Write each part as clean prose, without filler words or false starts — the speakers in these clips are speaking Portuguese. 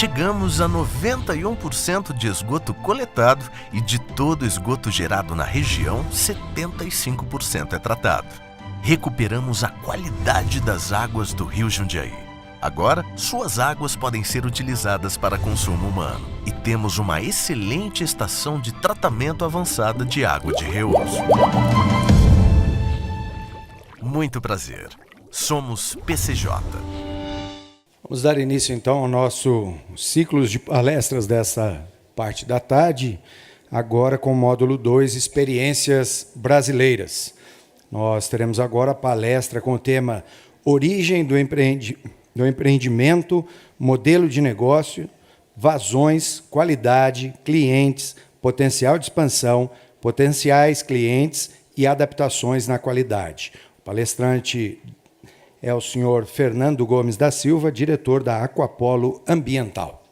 chegamos a 91% de esgoto coletado e de todo esgoto gerado na região, 75% é tratado. Recuperamos a qualidade das águas do Rio Jundiaí. Agora, suas águas podem ser utilizadas para consumo humano e temos uma excelente estação de tratamento avançada de água de reuso. Muito prazer. Somos PCJ. Vamos dar início, então, ao nosso ciclo de palestras dessa parte da tarde, agora com o módulo 2, Experiências Brasileiras. Nós teremos agora a palestra com o tema Origem do empreendimento, modelo de negócio, vazões, qualidade, clientes, potencial de expansão, potenciais clientes e adaptações na qualidade. O palestrante é o senhor Fernando Gomes da Silva, diretor da Aquapolo Ambiental.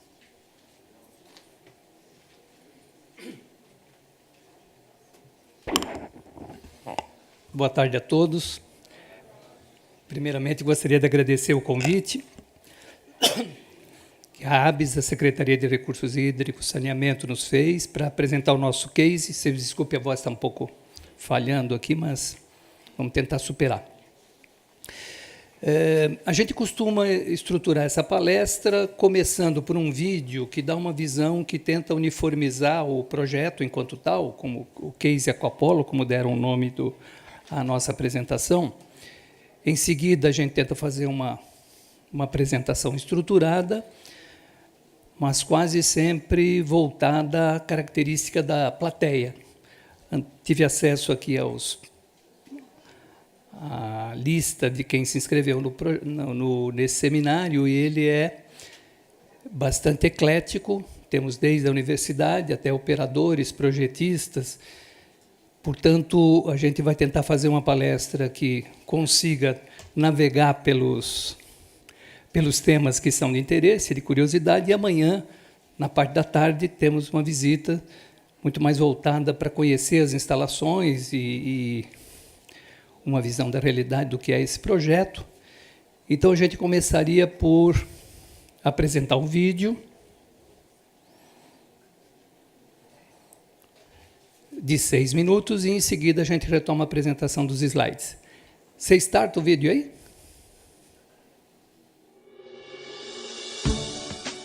Boa tarde a todos. Primeiramente, gostaria de agradecer o convite que a ABS, a Secretaria de Recursos Hídricos e Saneamento, nos fez para apresentar o nosso case. Vocês desculpem, a voz está um pouco falhando aqui, mas vamos tentar superar. A gente costuma estruturar essa palestra começando por um vídeo que dá uma visão que tenta uniformizar o projeto enquanto tal, como o case Aquapolo, como deram o nome à nossa apresentação. Em seguida, a gente tenta fazer uma apresentação estruturada, mas quase sempre voltada à característica da plateia. Tive acesso aqui a lista de quem se inscreveu nesse seminário, e ele é bastante eclético. Temos desde a universidade até operadores, projetistas. Portanto, a gente vai tentar fazer uma palestra que consiga navegar pelos temas que são de interesse, de curiosidade, e amanhã, na parte da tarde, temos uma visita muito mais voltada para conhecer as instalações e uma visão da realidade do que é esse projeto. Então, a gente começaria por apresentar um vídeo de 6 minutos e, em seguida, a gente retoma a apresentação dos slides. Você starta o vídeo aí?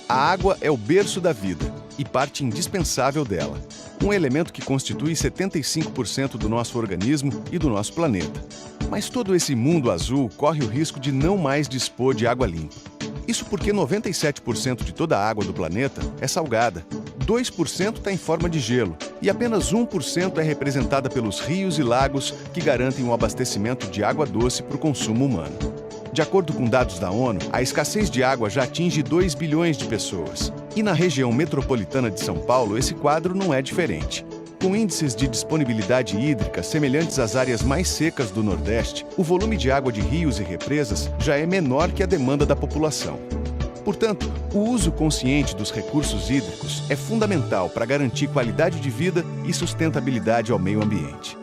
A água é o berço da vida e parte indispensável dela. Um elemento que constitui 75% do nosso organismo e do nosso planeta. Mas todo esse mundo azul corre o risco de não mais dispor de água limpa. Isso porque 97% de toda a água do planeta é salgada, 2% está em forma de gelo e apenas 1% é representada pelos rios e lagos que garantem o abastecimento de água doce para o consumo humano. De acordo com dados da ONU, a escassez de água já atinge 2 bilhões de pessoas. E na região metropolitana de São Paulo, esse quadro não é diferente. Com índices de disponibilidade hídrica semelhantes às áreas mais secas do Nordeste, o volume de água de rios e represas já é menor que a demanda da população. Portanto, o uso consciente dos recursos hídricos é fundamental para garantir qualidade de vida e sustentabilidade ao meio ambiente.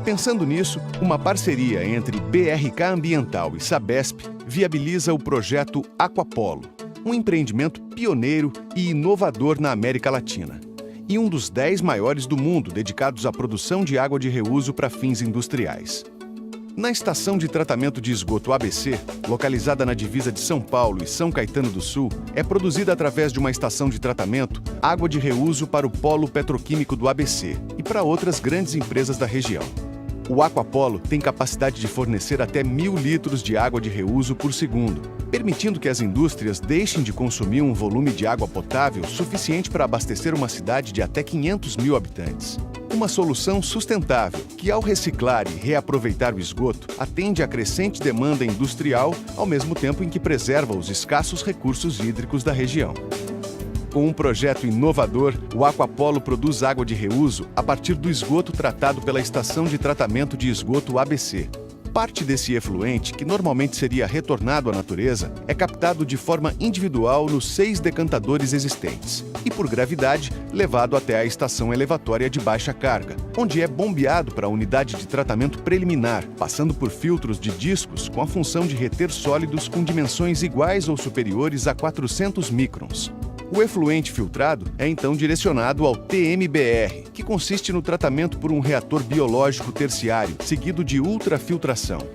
Pensando nisso, uma parceria entre BRK Ambiental e Sabesp viabiliza o projeto Aquapolo, um empreendimento pioneiro e inovador na América Latina, e um dos 10 maiores do mundo dedicados à produção de água de reuso para fins industriais. Na estação de tratamento de esgoto ABC, localizada na divisa de São Paulo e São Caetano do Sul, é produzida através de uma estação de tratamento água de reuso para o polo petroquímico do ABC e para outras grandes empresas da região. O Aquapolo tem capacidade de fornecer até 1.000 litros de água de reuso por segundo, permitindo que as indústrias deixem de consumir um volume de água potável suficiente para abastecer uma cidade de até 500 mil habitantes. Uma solução sustentável que, ao reciclar e reaproveitar o esgoto, atende à crescente demanda industrial, ao mesmo tempo em que preserva os escassos recursos hídricos da região. Com um projeto inovador, o Aquapolo produz água de reuso a partir do esgoto tratado pela Estação de Tratamento de Esgoto ABC. Parte desse efluente, que normalmente seria retornado à natureza, é captado de forma individual nos 6 decantadores existentes e, por gravidade, levado até a estação elevatória de baixa carga, onde é bombeado para a unidade de tratamento preliminar, passando por filtros de discos com a função de reter sólidos com dimensões iguais ou superiores a 400 microns. O efluente filtrado é então direcionado ao TMBR, que consiste no tratamento por um reator biológico terciário, seguido de ultrafiltração.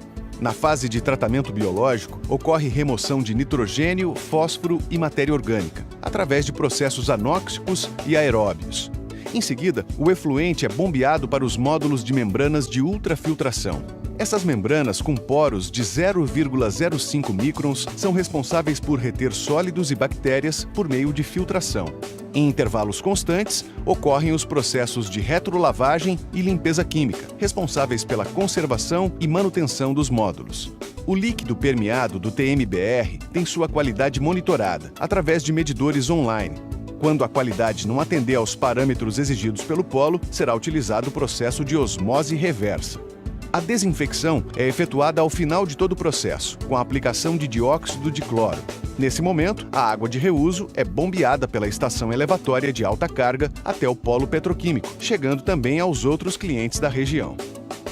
Na fase de tratamento biológico, ocorre remoção de nitrogênio, fósforo e matéria orgânica, através de processos anóxicos e aeróbios. Em seguida, o efluente é bombeado para os módulos de membranas de ultrafiltração. Essas membranas com poros de 0,05 microns são responsáveis por reter sólidos e bactérias por meio de filtração. Em intervalos constantes, ocorrem os processos de retrolavagem e limpeza química, responsáveis pela conservação e manutenção dos módulos. O líquido permeado do TMBR tem sua qualidade monitorada através de medidores online. Quando a qualidade não atender aos parâmetros exigidos pelo polo, será utilizado o processo de osmose reversa. A desinfecção é efetuada ao final de todo o processo, com a aplicação de dióxido de cloro. Nesse momento, a água de reuso é bombeada pela estação elevatória de alta carga até o polo petroquímico, chegando também aos outros clientes da região.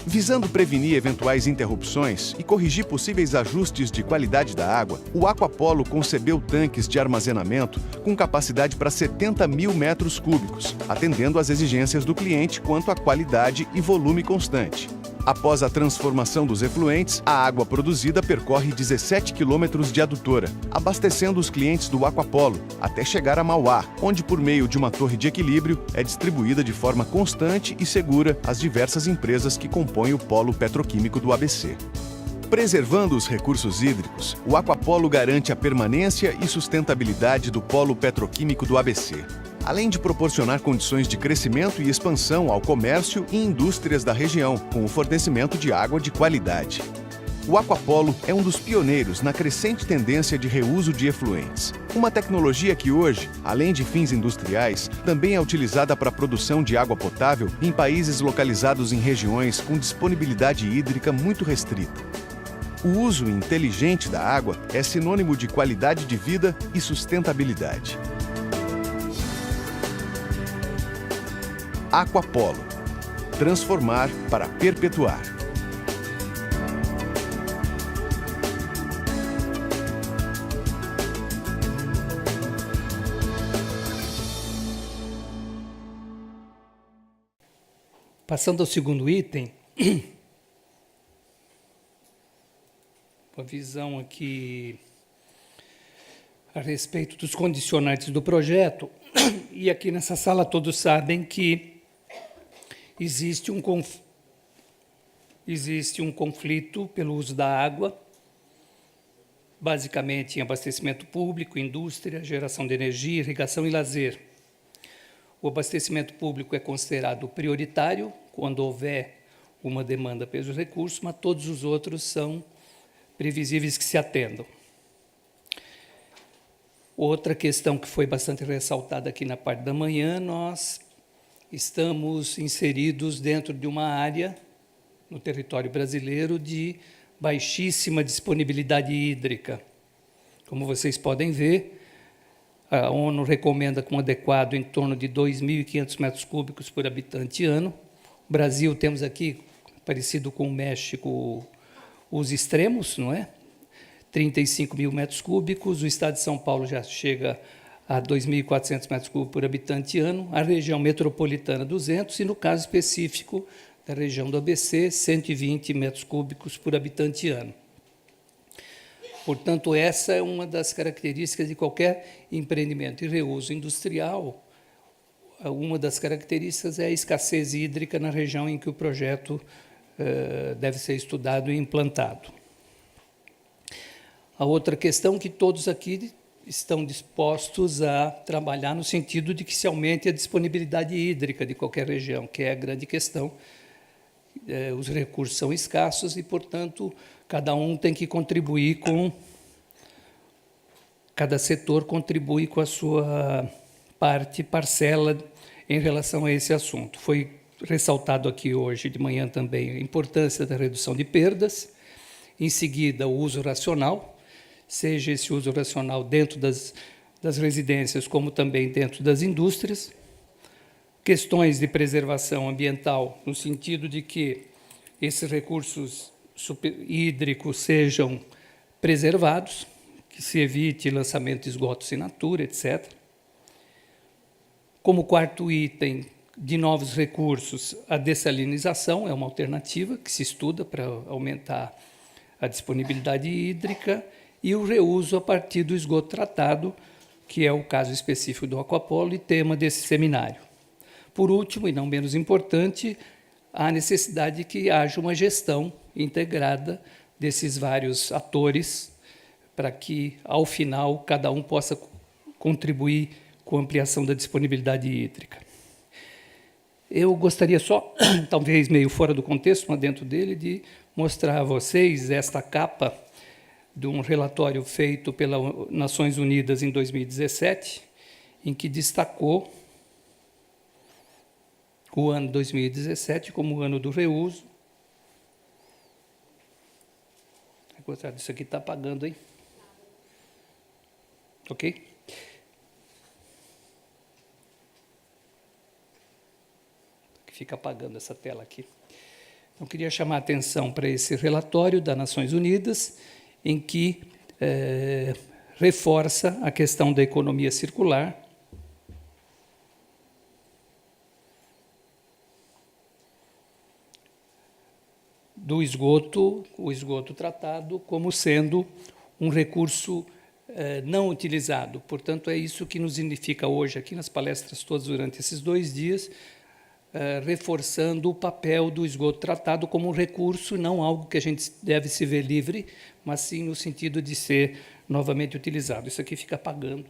Visando prevenir eventuais interrupções e corrigir possíveis ajustes de qualidade da água, o Aquapolo concebeu tanques de armazenamento com capacidade para 70 mil metros cúbicos, atendendo às exigências do cliente quanto à qualidade e volume constante. Após a transformação dos efluentes, a água produzida percorre 17 quilômetros de adutora, abastecendo os clientes do Aquapolo, até chegar a Mauá, onde, por meio de uma torre de equilíbrio, é distribuída de forma constante e segura às diversas empresas que compõem o polo petroquímico do ABC. Preservando os recursos hídricos, o Aquapolo garante a permanência e sustentabilidade do polo petroquímico do ABC, além de proporcionar condições de crescimento e expansão ao comércio e indústrias da região, com o fornecimento de água de qualidade. O Aquapolo é um dos pioneiros na crescente tendência de reuso de efluentes, uma tecnologia que hoje, além de fins industriais, também é utilizada para a produção de água potável em países localizados em regiões com disponibilidade hídrica muito restrita. O uso inteligente da água é sinônimo de qualidade de vida e sustentabilidade. Aquapolo. Transformar para perpetuar. Passando ao segundo item, uma visão aqui a respeito dos condicionantes do projeto. E aqui nessa sala todos sabem que existe um conflito pelo uso da água, basicamente em abastecimento público, indústria, geração de energia, irrigação e lazer. O abastecimento público é considerado prioritário quando houver uma demanda pelos recursos, mas todos os outros são previsíveis que se atendam. Outra questão que foi bastante ressaltada aqui na parte da manhã, nós estamos inseridos dentro de uma área no território brasileiro de baixíssima disponibilidade hídrica. Como vocês podem ver, a ONU recomenda com adequado em torno de 2.500 metros cúbicos por habitante ano. O Brasil, temos aqui, parecido com o México, os extremos, não é? 35 mil metros cúbicos, o estado de São Paulo já chega a 2.400 metros cúbicos por habitante ano, a região metropolitana 200 e, no caso específico da região do ABC, 120 metros cúbicos por habitante ano. Portanto, essa é uma das características de qualquer empreendimento e reuso industrial. Uma das características é a escassez hídrica na região em que o projeto deve ser estudado e implantado. A outra questão que todos aqui estão dispostos a trabalhar no sentido de que se aumente a disponibilidade hídrica de qualquer região, que é a grande questão. Os recursos são escassos e, portanto, cada um tem que contribuir com... Cada setor contribui com a sua parcela em relação a esse assunto. Foi ressaltado aqui hoje de manhã também a importância da redução de perdas Em seguida, o uso racional, seja esse uso racional dentro das residências, como também dentro das indústrias. Questões de preservação ambiental, no sentido de que esses recursos hídricos sejam preservados, que se evite lançamento de esgotos in natura, etc. Como quarto item de novos recursos, a dessalinização é uma alternativa que se estuda para aumentar a disponibilidade hídrica, e o reuso a partir do esgoto tratado, que é o caso específico do Aquapolo e tema desse seminário. Por último, e não menos importante, há necessidade de que haja uma gestão integrada desses vários atores, para que, ao final, cada um possa contribuir com a ampliação da disponibilidade hídrica. Eu gostaria só, talvez meio fora do contexto, mas dentro dele, de mostrar a vocês esta capa de um relatório feito pelas Nações Unidas em 2017, em que destacou o ano 2017 como o ano do reuso. Gostar disso aqui está apagando, hein? Ok? Fica apagando essa tela aqui. Então, queria chamar a atenção para esse relatório das Nações Unidas, em que reforça a questão da economia circular, do esgoto, o esgoto tratado, como sendo um recurso não utilizado. Portanto, é isso que nos significa hoje, aqui nas palestras todas durante esses 2 dias, reforçando o papel do esgoto tratado como um recurso, não algo que a gente deve se ver livre, mas sim no sentido de ser novamente utilizado. Isso aqui fica apagando.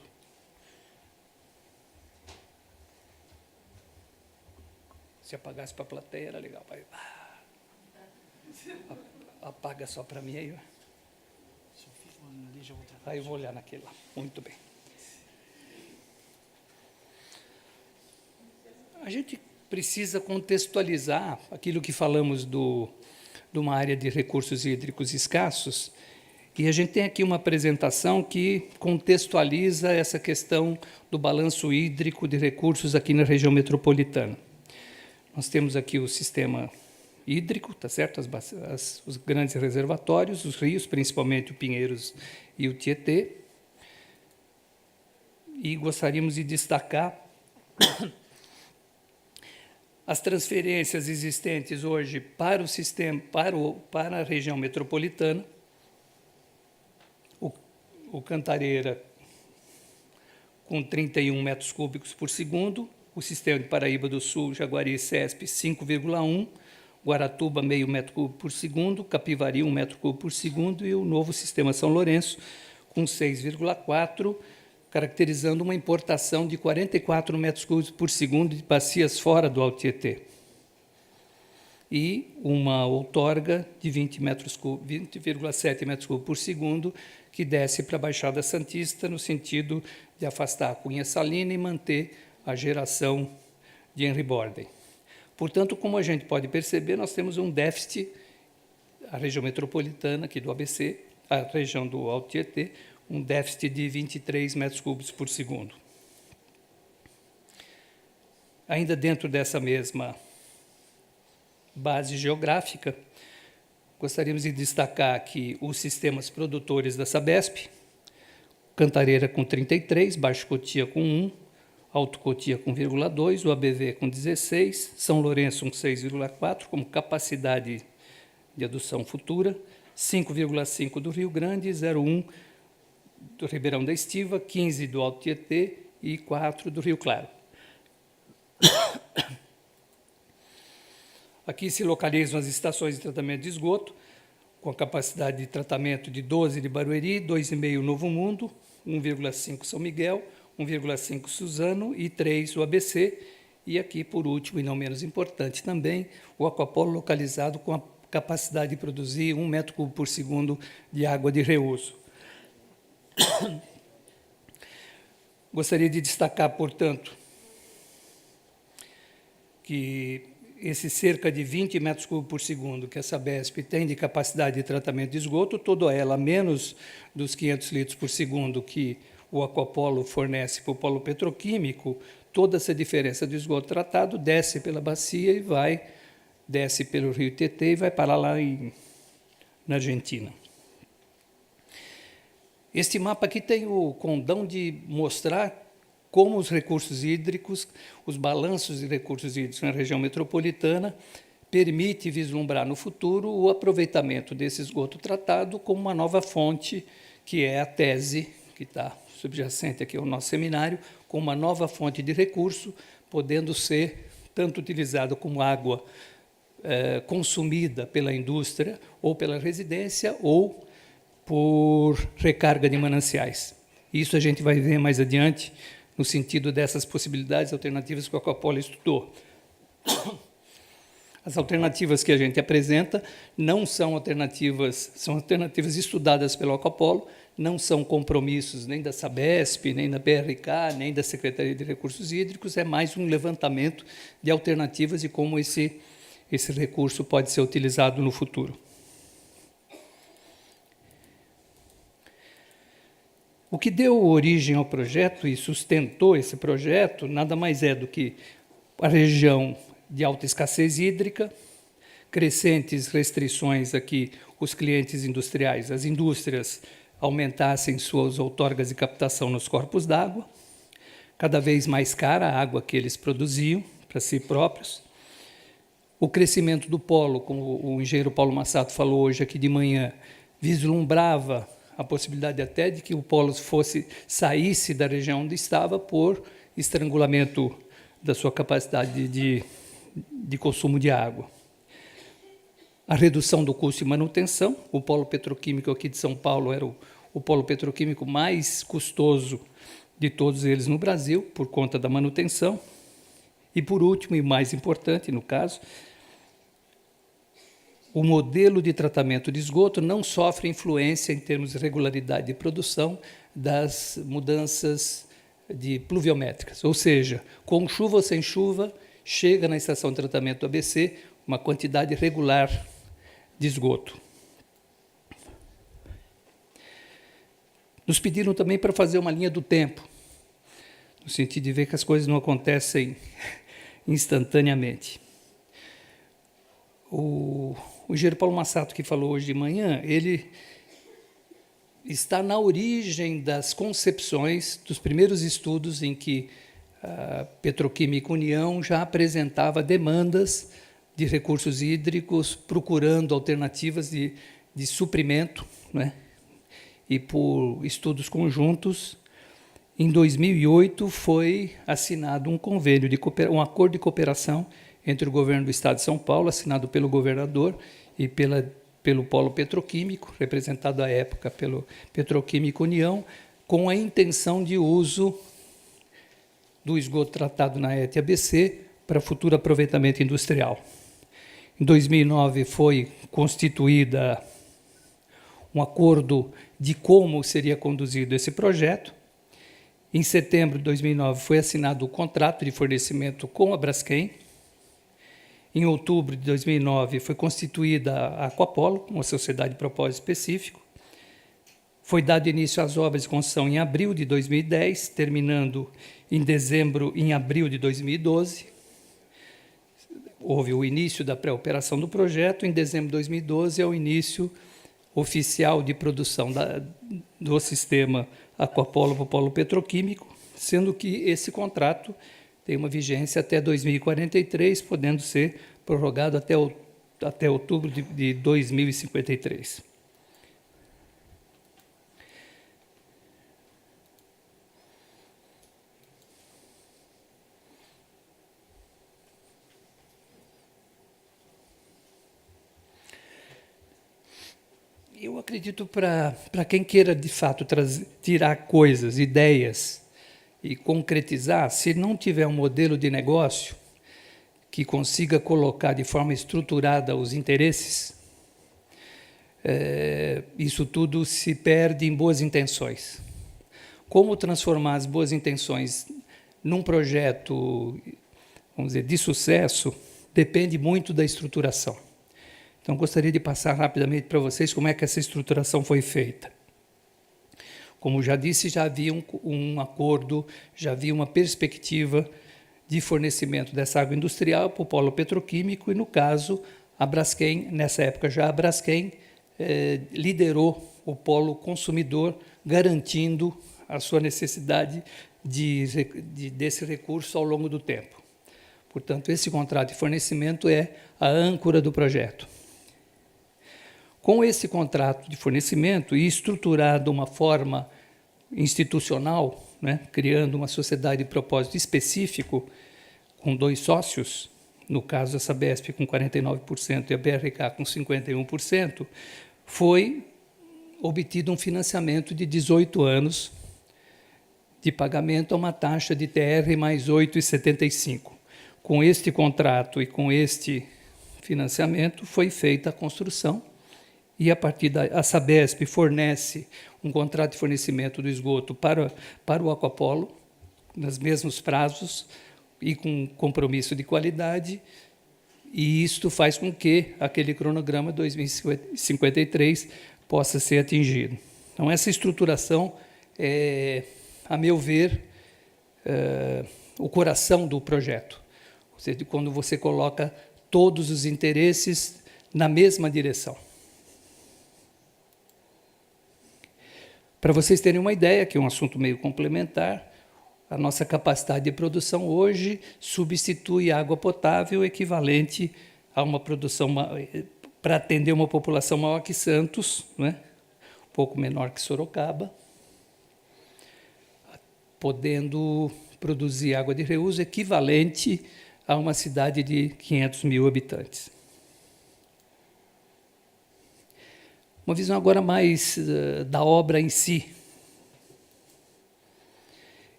Se apagasse para a plateia, era legal. Apaga só para mim aí. Aí eu vou olhar naquele lá. Muito bem. A gente precisa contextualizar aquilo que falamos de uma área de recursos hídricos escassos, e a gente tem aqui uma apresentação que contextualiza essa questão do balanço hídrico de recursos aqui na região metropolitana. Nós temos aqui o sistema hídrico, tá certo? Os grandes reservatórios, os rios, principalmente o Pinheiros e o Tietê, e gostaríamos de destacar as transferências existentes hoje para o sistema, para a região metropolitana. O Cantareira, com 31 metros cúbicos por segundo, o sistema de Paraíba do Sul, Jaguari e Cesp, 5,1, Guaratuba, meio metro cúbico por segundo, Capivari, 1 metro cúbico por segundo, e o novo sistema São Lourenço, com 6,4, caracterizando uma importação de 44 metros cúbicos por segundo de bacias fora do Alto Tietê. E uma outorga de 20,7 metros cúbicos por segundo, que desce para a Baixada Santista, no sentido de afastar a cunha salina e manter a geração de Henry Borden. Portanto, como a gente pode perceber, nós temos um déficit, a região metropolitana aqui do ABC, a região do Alto Tietê, um déficit de 23 metros cúbicos por segundo. Ainda dentro dessa mesma base geográfica, gostaríamos de destacar aqui os sistemas produtores da Sabesp: Cantareira com 33, Baixo Cotia com 1, Alto Cotia com 0,2, o ABV com 16, São Lourenço com 6,4, como capacidade de adução futura, 5,5 do Rio Grande, 0,1 do Ribeirão da Estiva, 15 do Alto Tietê e 4 do Rio Claro. Aqui se localizam as estações de tratamento de esgoto, com a capacidade de tratamento de 12 de Barueri, 2,5 Novo Mundo, 1,5 São Miguel, 1,5 Suzano e 3 o ABC. E aqui, por último, e não menos importante também, o Aquapolo localizado com a capacidade de produzir 1 metro cúbico por segundo de água de reuso. Gostaria de destacar, portanto, que esse cerca de 20 metros cúbicos por segundo que a Sabesp tem de capacidade de tratamento de esgoto, toda ela menos dos 500 litros por segundo que o Aquapolo fornece para o polo petroquímico, toda essa diferença do esgoto tratado desce pela bacia e desce pelo rio Tietê e vai parar lá na Argentina. Este mapa aqui tem o condão de mostrar como os recursos hídricos, os balanços de recursos hídricos na região metropolitana, permite vislumbrar no futuro o aproveitamento desse esgoto tratado como uma nova fonte, que é a tese que está subjacente aqui ao nosso seminário, como uma nova fonte de recurso, podendo ser tanto utilizada como água consumida pela indústria ou pela residência ou por recarga de mananciais. Isso a gente vai ver mais adiante, no sentido dessas possibilidades alternativas que o Aquapolo estudou. As alternativas que a gente apresenta não são alternativas, são alternativas estudadas pelo Aquapolo, não são compromissos nem da Sabesp, nem da BRK, nem da Secretaria de Recursos Hídricos, é mais um levantamento de alternativas e como esse recurso pode ser utilizado no futuro. O que deu origem ao projeto e sustentou esse projeto nada mais é do que a região de alta escassez hídrica, crescentes restrições a que os clientes industriais, as indústrias, aumentassem suas outorgas de captação nos corpos d'água, cada vez mais cara a água que eles produziam para si próprios, o crescimento do polo, como o engenheiro Paulo Massato falou hoje aqui de manhã, vislumbrava a possibilidade até de que o polo saísse da região onde estava por estrangulamento da sua capacidade de consumo de água. A redução do custo de manutenção, o polo petroquímico aqui de São Paulo era o polo petroquímico mais custoso de todos eles no Brasil, por conta da manutenção. E, por último, e mais importante no caso, o modelo de tratamento de esgoto não sofre influência em termos de regularidade de produção das mudanças pluviométricas, ou seja, com chuva ou sem chuva, chega na estação de tratamento do ABC uma quantidade regular de esgoto. Nos pediram também para fazer uma linha do tempo, no sentido de ver que as coisas não acontecem instantaneamente. O engenheiro Paulo Massato, que falou hoje de manhã, ele está na origem das concepções dos primeiros estudos em que a Petroquímica União já apresentava demandas de recursos hídricos, procurando alternativas de suprimento, né? E por estudos conjuntos, em 2008 foi assinado um acordo de cooperação entre o governo do Estado de São Paulo, assinado pelo governador e pelo Polo Petroquímico, representado à época pelo Petroquímica União, com a intenção de uso do esgoto tratado na ET-ABC para futuro aproveitamento industrial. Em 2009 foi constituída um acordo de como seria conduzido esse projeto. Em setembro de 2009 foi assinado o contrato de fornecimento com a Braskem. Em outubro de 2009 foi constituída a Aquapolo, uma sociedade de propósito específico. Foi dado início às obras de construção em abril de 2010, terminando em abril de 2012. Houve o início da pré-operação do projeto. Em dezembro de 2012 é o início oficial de produção do sistema Aquapolo para o polo petroquímico, sendo que esse contrato tem uma vigência até 2043, podendo ser prorrogado até outubro de 2053. Eu acredito para quem queira, de fato, tirar coisas, ideias e concretizar, se não tiver um modelo de negócio que consiga colocar de forma estruturada os interesses, isso tudo se perde em boas intenções. Como transformar as boas intenções num projeto, vamos dizer, de sucesso, depende muito da estruturação. Então, gostaria de passar rapidamente para vocês como é que essa estruturação foi feita. Como já disse, já havia um acordo, já havia uma perspectiva de fornecimento dessa água industrial para o polo petroquímico e, no caso, a Braskem, nessa época já a Braskem, liderou o polo consumidor, garantindo a sua necessidade desse recurso ao longo do tempo. Portanto, esse contrato de fornecimento é a âncora do projeto. Com esse contrato de fornecimento e estruturado de uma forma institucional, né, criando uma sociedade de propósito específico, com 2 sócios, no caso a Sabesp com 49% e a BRK com 51%, foi obtido um financiamento de 18 anos de pagamento a uma taxa de TR mais 8,75. Com este contrato e com este financiamento foi feita a construção e, a partir daí, a Sabesp fornece um contrato de fornecimento do esgoto para o Aquapolo, nos mesmos prazos e com compromisso de qualidade, e isto faz com que aquele cronograma 2053 possa ser atingido. Então, essa estruturação é, a meu ver, o coração do projeto. Ou seja, quando você coloca todos os interesses na mesma direção. Para vocês terem uma ideia, que é um assunto meio complementar, a nossa capacidade de produção hoje substitui água potável equivalente a uma produção para atender uma população maior que Santos, né? Um pouco menor que Sorocaba, podendo produzir água de reuso equivalente a uma cidade de 500 mil habitantes. Uma visão agora mais da obra em si.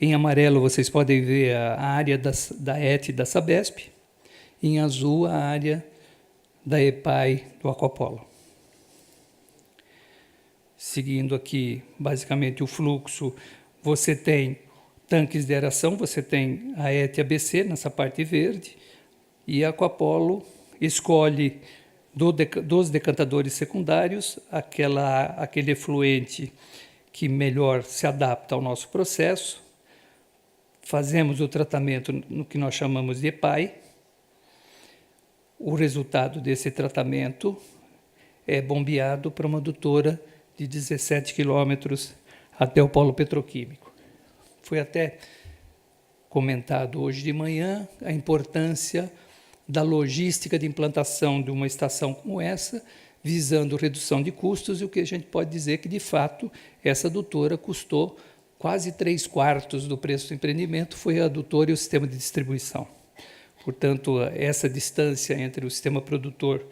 Em amarelo vocês podem ver a área da ET da Sabesp, em azul a área da EPAI do Aquapolo. Seguindo aqui, basicamente, o fluxo, você tem tanques de aeração, você tem a ET ABC nessa parte verde, e a Aquapolo escolhe dos decantadores secundários aquele efluente que melhor se adapta ao nosso processo. Fazemos o tratamento no que nós chamamos de EPAI. O resultado desse tratamento é bombeado para uma adutora de 17 quilômetros até o polo petroquímico. Foi até comentado hoje de manhã a importância da logística de implantação de uma estação como essa, visando redução de custos, e o que a gente pode dizer que, de fato, essa adutora custou quase 3/4 do preço do empreendimento, foi a adutora e o sistema de distribuição. Portanto, essa distância entre o sistema produtor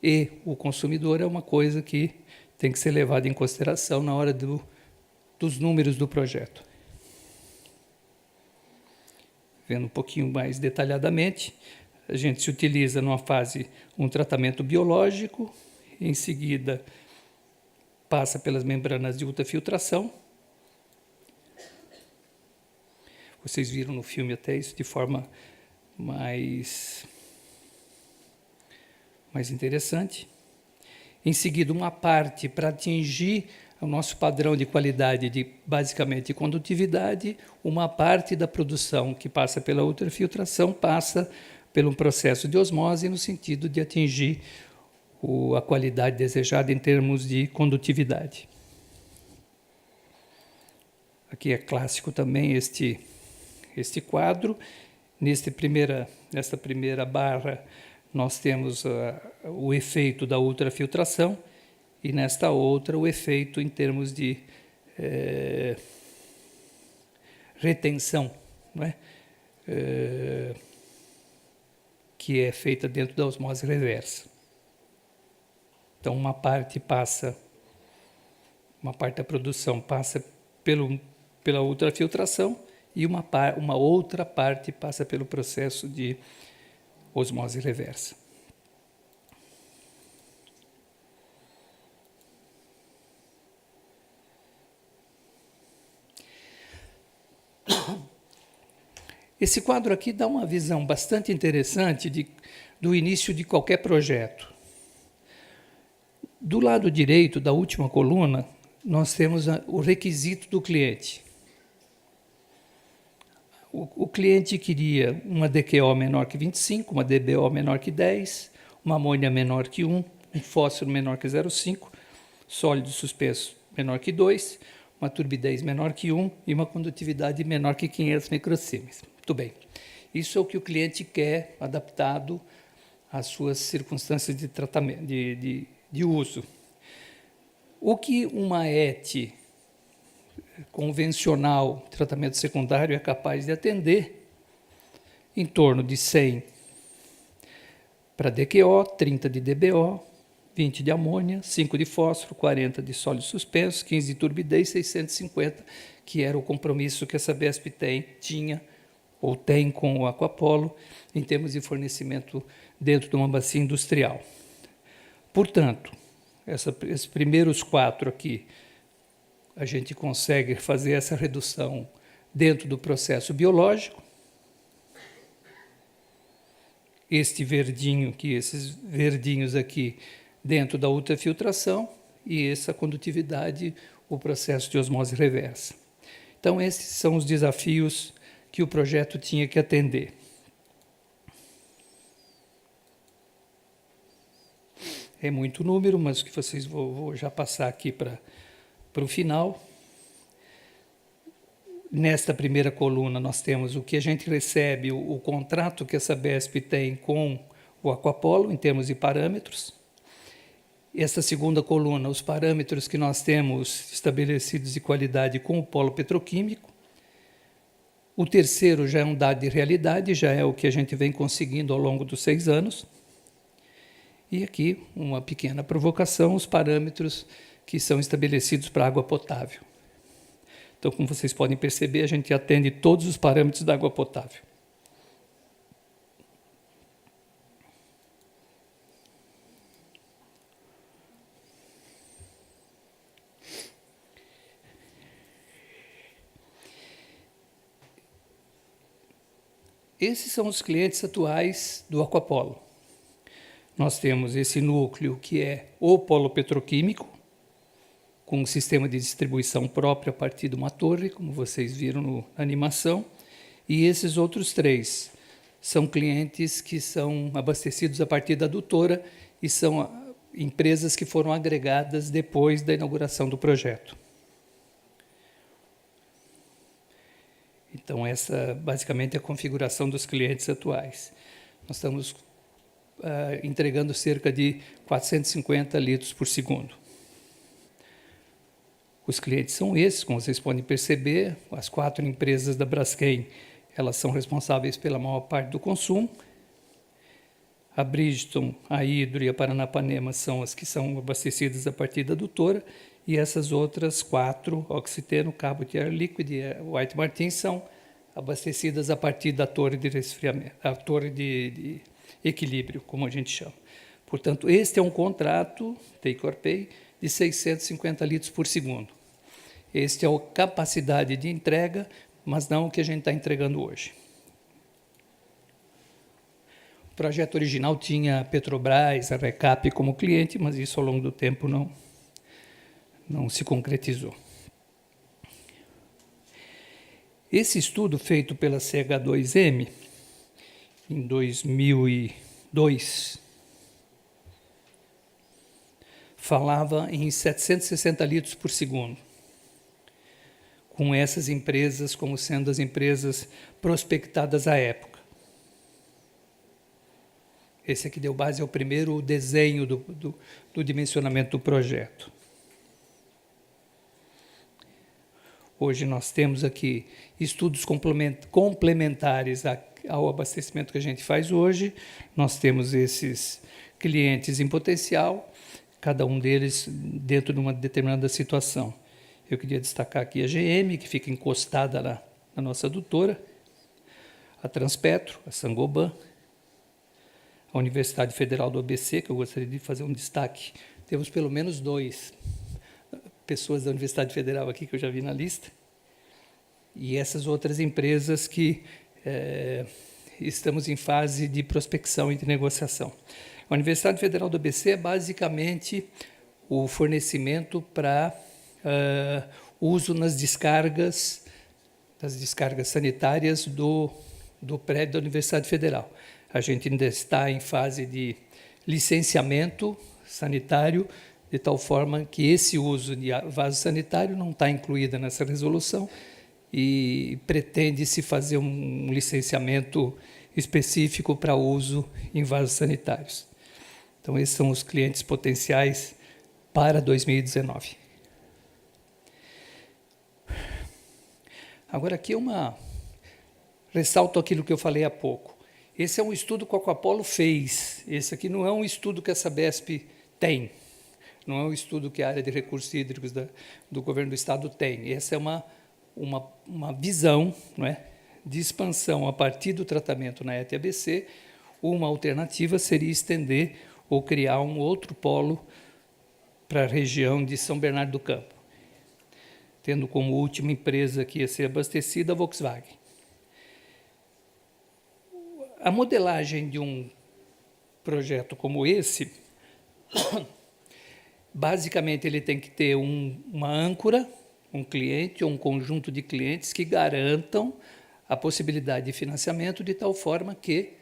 e o consumidor é uma coisa que tem que ser levada em consideração na hora dos números do projeto. Vendo um pouquinho mais detalhadamente, a gente se utiliza numa fase um tratamento biológico, em seguida passa pelas membranas de ultrafiltração. Vocês viram no filme até isso de forma mais interessante. Em seguida, uma parte para atingir o nosso padrão de qualidade de, basicamente, condutividade, uma parte da produção que passa pela ultrafiltração passa pelo processo de osmose no sentido de atingir a qualidade desejada em termos de condutividade. Aqui é clássico também este quadro. Nesta primeira barra, nós temos o efeito da ultrafiltração e, nesta outra, o efeito em termos de retenção, não é? Que é feita dentro da osmose reversa. Então, uma parte da produção passa pela ultrafiltração e uma outra parte passa pelo processo de osmose reversa. Esse quadro aqui dá uma visão bastante interessante do início de qualquer projeto. Do lado direito da última coluna, nós temos o requisito do cliente. O cliente queria uma DQO menor que 25, uma DBO menor que 10, uma amônia menor que 1, um fósforo menor que 0,5, sólido suspenso menor que 2, uma turbidez menor que 1 e uma condutividade menor que 500 microsieverts. Muito bem. Isso é o que o cliente quer, adaptado às suas circunstâncias de tratamento, de uso. O que uma ET convencional, tratamento secundário, é capaz de atender, em torno de 100 para DQO, 30 de DBO, 20 de amônia, 5 de fósforo, 40 de sólido suspenso, 15 de turbidez, 650, que era o compromisso que a Sabesp tinha ou tem com o Aquapolo, em termos de fornecimento dentro de uma bacia industrial. Portanto, esses primeiros 4 aqui, a gente consegue fazer essa redução dentro do processo biológico. Este verdinho aqui, esses verdinhos aqui, dentro da ultrafiltração, e essa condutividade, o processo de osmose reversa. Então, esses são os desafios que o projeto tinha que atender. É muito número, mas o que vocês vou já passar aqui para o final. Nesta primeira coluna, nós temos o que a gente recebe, o contrato que a Sabesp tem com o Aquapolo, em termos de parâmetros. Essa segunda coluna, os parâmetros que nós temos estabelecidos de qualidade com o polo petroquímico. O terceiro já é um dado de realidade, já é o que a gente vem conseguindo ao longo dos 6 anos. E aqui, uma pequena provocação, os parâmetros que são estabelecidos para água potável. Então, como vocês podem perceber, a gente atende todos os parâmetros da água potável. Esses são os clientes atuais do Aquapolo. Nós temos esse núcleo que é o polo petroquímico, com um sistema de distribuição próprio a partir de uma torre, como vocês viram na animação, e esses outros 3 são clientes que são abastecidos a partir da adutora e são empresas que foram agregadas depois da inauguração do projeto. Então, essa basicamente é a configuração dos clientes atuais. Nós estamos entregando cerca de 450 litros por segundo. Os clientes são esses, como vocês podem perceber, as 4 empresas da Braskem, elas são responsáveis pela maior parte do consumo. A Bridgestone, a Hydro e a Paranapanema são as que são abastecidas a partir da adutora, e essas outras 4, Oxiteno, Cabo de Air Liquid e White Martin, são abastecidas a partir da torre de resfriamento, a torre de equilíbrio, como a gente chama. Portanto, este é um contrato, take or pay, de 650 litros por segundo. Este é a capacidade de entrega, mas não o que a gente está entregando hoje. O projeto original tinha a Petrobras, a Recap como cliente, mas isso ao longo do tempo não se concretizou. Esse estudo feito pela CH2M, em 2002, falava em 760 litros por segundo, com essas empresas como sendo as empresas prospectadas à época. Esse aqui deu base ao primeiro desenho do dimensionamento do projeto. Hoje nós temos aqui estudos complementares ao abastecimento que a gente faz hoje. Nós temos esses clientes em potencial, cada um deles dentro de uma determinada situação. Eu queria destacar aqui a GM, que fica encostada na nossa adutora, a Transpetro, a Sangoban, a Universidade Federal do ABC, que eu gostaria de fazer um destaque. Temos pelo menos 2 pessoas da Universidade Federal aqui que eu já vi na lista, e essas outras empresas que estamos em fase de prospecção e de negociação. A Universidade Federal do ABC é basicamente o fornecimento para uso nas descargas sanitárias do prédio da Universidade Federal. A gente ainda está em fase de licenciamento sanitário, de tal forma que esse uso de vaso sanitário não está incluído nessa resolução e pretende-se fazer um licenciamento específico para uso em vasos sanitários. Então, esses são os clientes potenciais para 2019. Agora, aqui ressalto aquilo que eu falei há pouco. Esse é um estudo que a Aquapolo fez. Esse aqui não é um estudo que a Sabesp tem. Não é um estudo que a área de recursos hídricos do governo do Estado tem. Essa é uma visão, não é, de expansão a partir do tratamento na ET-ABC. Uma alternativa seria estender ou criar um outro polo para a região de São Bernardo do Campo, tendo como última empresa que ia ser abastecida a Volkswagen. A modelagem de um projeto como esse, basicamente ele tem que ter uma âncora, um cliente ou um conjunto de clientes que garantam a possibilidade de financiamento de tal forma que,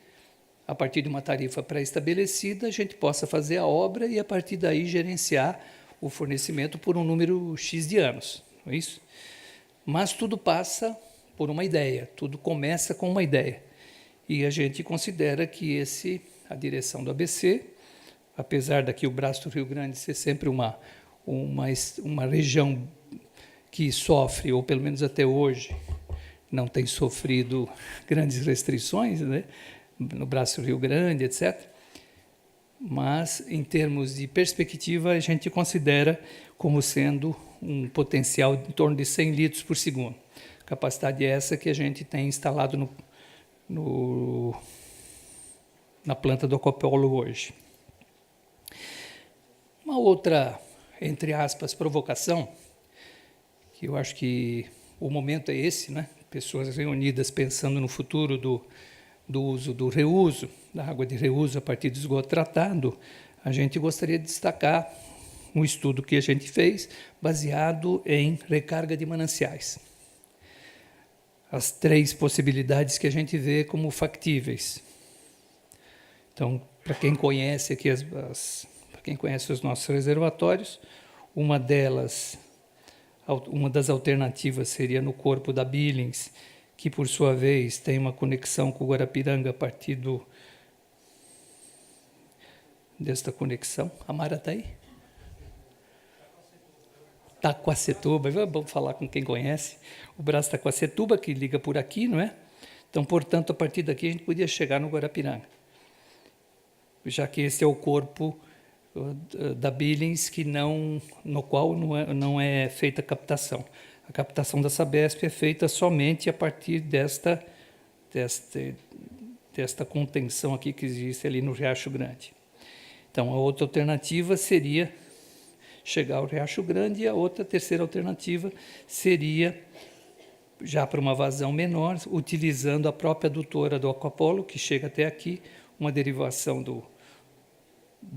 a partir de uma tarifa pré-estabelecida, a gente possa fazer a obra e, a partir daí, gerenciar o fornecimento por um número X de anos. Não é isso? Mas tudo passa por uma ideia, tudo começa com uma ideia. E a gente considera que a direção do ABC, apesar daqui o braço do Rio Grande ser sempre uma região que sofre, ou pelo menos até hoje, não tem sofrido grandes restrições, né, no braço do Rio Grande, etc. Mas, em termos de perspectiva, a gente considera como sendo um potencial em torno de 100 litros por segundo. Capacidade essa que a gente tem instalado na planta do Aquapolo hoje. Uma outra, entre aspas, provocação, que eu acho que o momento é esse, né? Pessoas reunidas pensando no futuro do uso do reuso, da água de reuso a partir do esgoto tratado, a gente gostaria de destacar um estudo que a gente fez baseado em recarga de mananciais. As 3 possibilidades que a gente vê como factíveis. Então, para quem conhece aqui para quem conhece os nossos reservatórios, uma das alternativas seria no corpo da Billings, que, por sua vez, tem uma conexão com o Guarapiranga a partir desta conexão. A Mara está aí? Taquacetuba, vamos falar com quem conhece. O braço Taquacetuba, que liga por aqui, não é? Então, portanto, a partir daqui a gente podia chegar no Guarapiranga, já que esse é o corpo da Billings no qual não é feita a captação. A captação da Sabesp é feita somente a partir desta contenção aqui que existe ali no Riacho Grande. Então, a outra alternativa seria chegar ao Riacho Grande, e a terceira alternativa seria, já para uma vazão menor, utilizando a própria adutora do Aquapolo, que chega até aqui, uma derivação do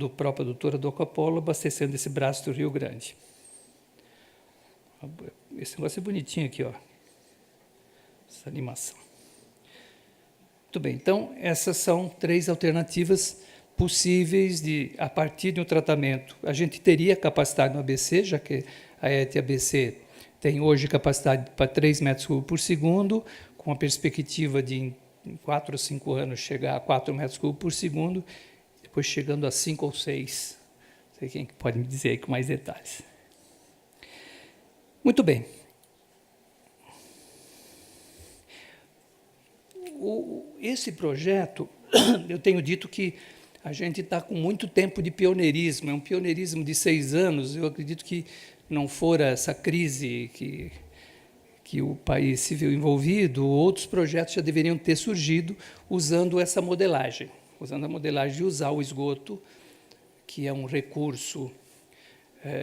própria adutora do Aquapolo, abastecendo esse braço do Rio Grande. Esse negócio é bonitinho aqui, ó. Essa animação. Muito bem, então, essas são 3 alternativas possíveis a partir de um tratamento. A gente teria capacidade no ABC, já que a ET-ABC tem hoje capacidade para 3 metros cúbicos por segundo, com a perspectiva de, em 4 ou 5 anos, chegar a 4 metros cúbicos por segundo, depois chegando a 5 ou 6. Não sei quem pode me dizer aí com mais detalhes. Muito bem. Esse projeto, eu tenho dito que a gente está com muito tempo de pioneirismo, é um pioneirismo de 6 anos. Eu acredito que não fora essa crise que o país se viu envolvido, outros projetos já deveriam ter surgido usando essa modelagem, usando a modelagem de usar o esgoto, que é um recurso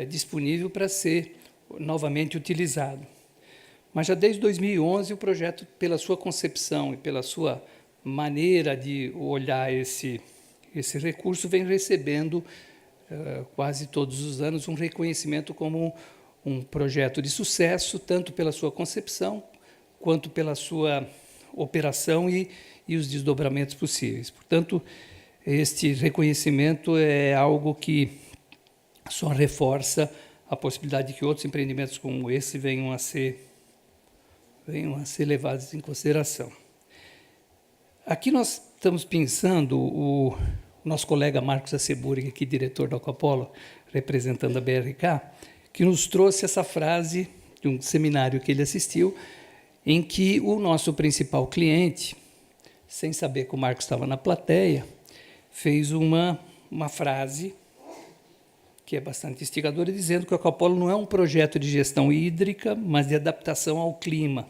disponível para ser novamente utilizado. Mas já desde 2011 o projeto, pela sua concepção e pela sua maneira de olhar esse recurso, vem recebendo quase todos os anos um reconhecimento como um projeto de sucesso, tanto pela sua concepção quanto pela sua operação e os desdobramentos possíveis. Portanto, este reconhecimento é algo que só reforça a possibilidade de que outros empreendimentos como esse venham a ser levados em consideração. Aqui nós estamos pensando, o nosso colega Marcos Aceburi, aqui diretor da Aquapolo, representando a BRK, que nos trouxe essa frase de um seminário que ele assistiu, em que o nosso principal cliente, sem saber que o Marcos estava na plateia, fez uma frase que é bastante instigadora, dizendo que o Aquapolo não é um projeto de gestão hídrica, mas de adaptação ao clima.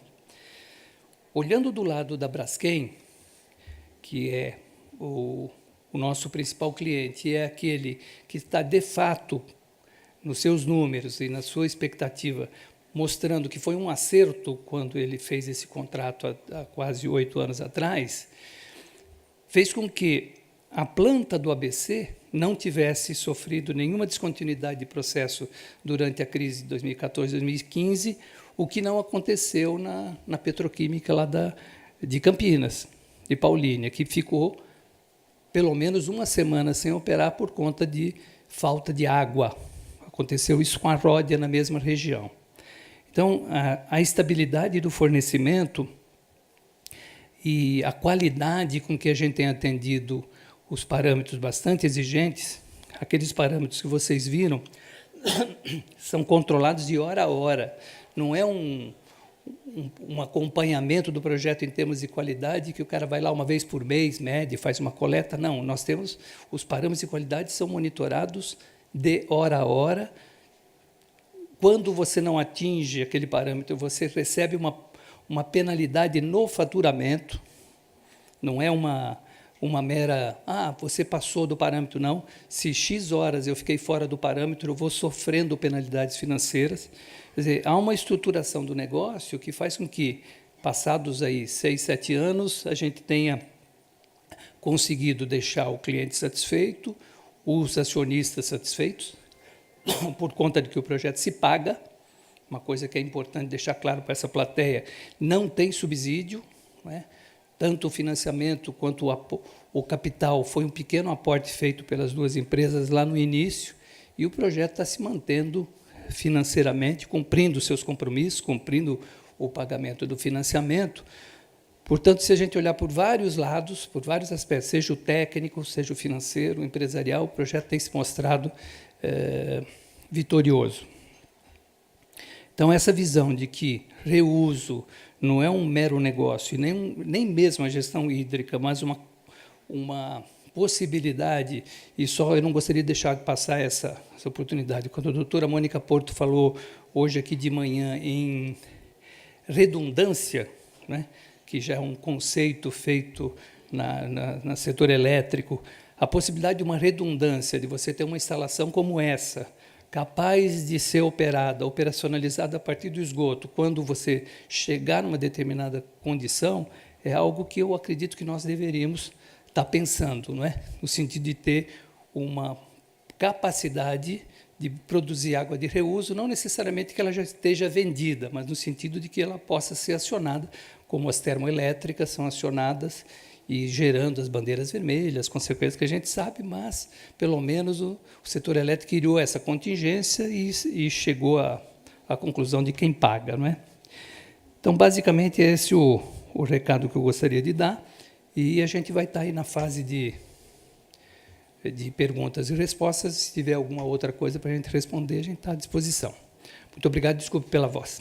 Olhando do lado da Braskem, que é o nosso principal cliente, é aquele que está, de fato, nos seus números e na sua expectativa, mostrando que foi um acerto quando ele fez esse contrato há quase 8 anos atrás, fez com que a planta do ABC não tivesse sofrido nenhuma descontinuidade de processo durante a crise de 2014, 2015, o que não aconteceu na petroquímica lá de Campinas, de Paulínia, que ficou pelo menos uma semana sem operar por conta de falta de água. Aconteceu isso com a Ródia na mesma região. Então, a estabilidade do fornecimento e a qualidade com que a gente tem atendido os parâmetros bastante exigentes, aqueles parâmetros que vocês viram, são controlados de hora a hora. Não é um acompanhamento do projeto em termos de qualidade, que o cara vai lá uma vez por mês, mede, faz uma coleta. Não, nós temos os parâmetros de qualidade são monitorados de hora a hora. Quando você não atinge aquele parâmetro, você recebe uma penalidade no faturamento, não é uma mera, você passou do parâmetro, não. Se X horas eu fiquei fora do parâmetro, eu vou sofrendo penalidades financeiras. Quer dizer, há uma estruturação do negócio que faz com que, passados aí 6, 7 anos, a gente tenha conseguido deixar o cliente satisfeito, os acionistas satisfeitos, por conta de que o projeto se paga, uma coisa que é importante deixar claro para essa plateia, não tem subsídio, não é? Tanto o financiamento quanto o capital foi um pequeno aporte feito pelas duas empresas lá no início, e o projeto está se mantendo financeiramente, cumprindo seus compromissos, cumprindo o pagamento do financiamento. Portanto, se a gente olhar por vários lados, por vários aspectos, seja o técnico, seja o financeiro, o empresarial, o projeto tem se mostrado vitorioso. Então, essa visão de que reuso não é um mero negócio, nem mesmo a gestão hídrica, mas uma possibilidade, e só eu não gostaria de deixar de passar essa oportunidade. Quando a doutora Mônica Porto falou hoje aqui de manhã em redundância, né, que já é um conceito feito no setor elétrico, a possibilidade de uma redundância, de você ter uma instalação como essa, capaz de ser operacionalizada a partir do esgoto, quando você chegar numa determinada condição, é algo que eu acredito que nós deveríamos estar pensando, não é? No sentido de ter uma capacidade de produzir água de reuso, não necessariamente que ela já esteja vendida, mas no sentido de que ela possa ser acionada, como as termoelétricas são acionadas, e gerando as bandeiras vermelhas, consequências que a gente sabe, mas, pelo menos, o setor elétrico criou essa contingência e chegou à conclusão de quem paga, não é? Então, basicamente, é esse o recado que eu gostaria de dar, e a gente vai estar aí na fase de perguntas e respostas. Se tiver alguma outra coisa para a gente responder, a gente está à disposição. Muito obrigado, desculpe pela voz.